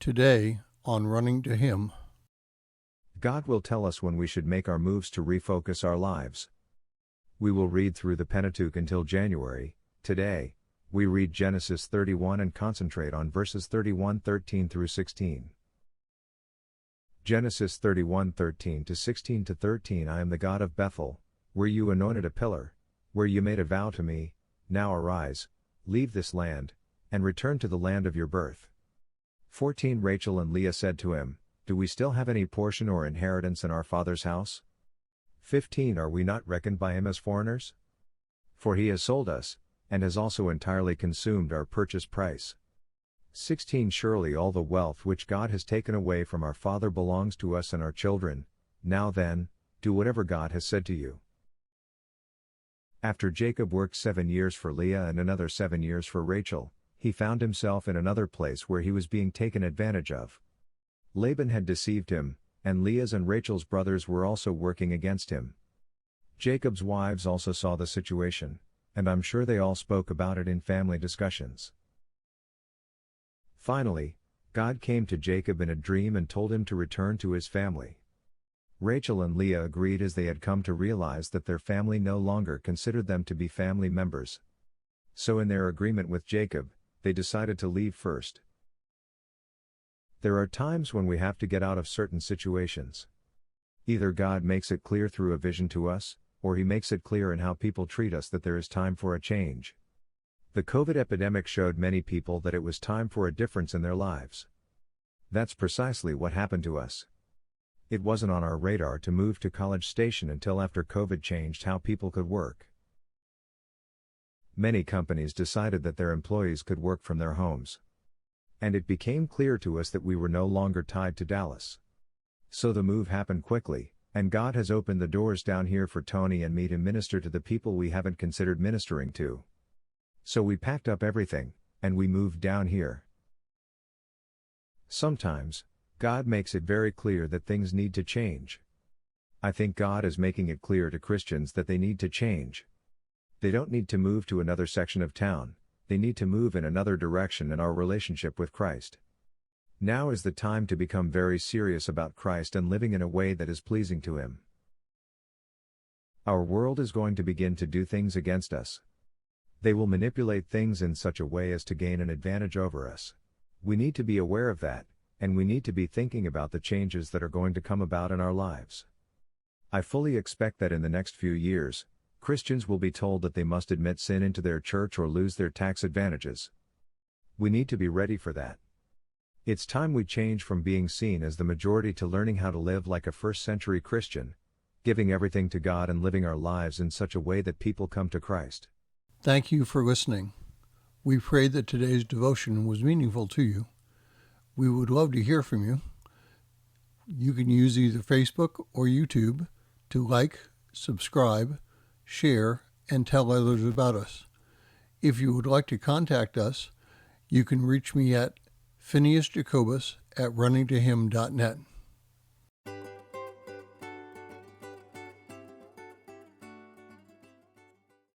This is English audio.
Today on Running to Him. God will tell us when we should make our moves to refocus our lives. We will read through the Pentateuch until January. Today, we read Genesis 31 and concentrate on verses 31:13 through 16. Genesis 31:13 to 16 to 13. I am the God of Bethel, where you anointed a pillar, where you made a vow to me. Now arise, leave this land, and return to the land of your birth. 14. Rachel and Leah said to him, do we still have any portion or inheritance in our father's house? 15. Are we not reckoned by him as foreigners? For he has sold us, and has also entirely consumed our purchase price. 16. Surely all the wealth which God has taken away from our father belongs to us and our children. Now then, do whatever God has said to you. After Jacob worked 7 years for Leah and another 7 years for Rachel, he found himself in another place where he was being taken advantage of. Laban had deceived him, and Leah's and Rachel's brothers were also working against him. Jacob's wives also saw the situation, and I'm sure they all spoke about it in family discussions. Finally, God came to Jacob in a dream and told him to return to his family. Rachel and Leah agreed as they had come to realize that their family no longer considered them to be family members. So in their agreement with Jacob, they decided to leave first. There are times when we have to get out of certain situations. Either God makes it clear through a vision to us, or He makes it clear in how people treat us that there is time for a change. The COVID epidemic showed many people that it was time for a difference in their lives. That's precisely what happened to us. It wasn't on our radar to move to College Station until after COVID changed how people could work. Many companies decided that their employees could work from their homes. And it became clear to us that we were no longer tied to Dallas. So the move happened quickly, and God has opened the doors down here for Tony and me to minister to the people we haven't considered ministering to. So we packed up everything, and we moved down here. Sometimes, God makes it very clear that things need to change. I think God is making it clear to Christians that they need to change. They don't need to move to another section of town, they need to move in another direction in our relationship with Christ. Now is the time to become very serious about Christ and living in a way that is pleasing to Him. Our world is going to begin to do things against us. They will manipulate things in such a way as to gain an advantage over us. We need to be aware of that, and we need to be thinking about the changes that are going to come about in our lives. I fully expect that in the next few years, Christians will be told that they must admit sin into their church or lose their tax advantages. We need to be ready for that. It's time we change from being seen as the majority to learning how to live like a first-century Christian, giving everything to God and living our lives in such a way that people come to Christ. Thank you for listening. We pray that today's devotion was meaningful to you. We would love to hear from you. You can use either Facebook or YouTube to like, subscribe, share, and tell others about us. If you would like to contact us, you can reach me at phineasjacobus@runningtohim.net.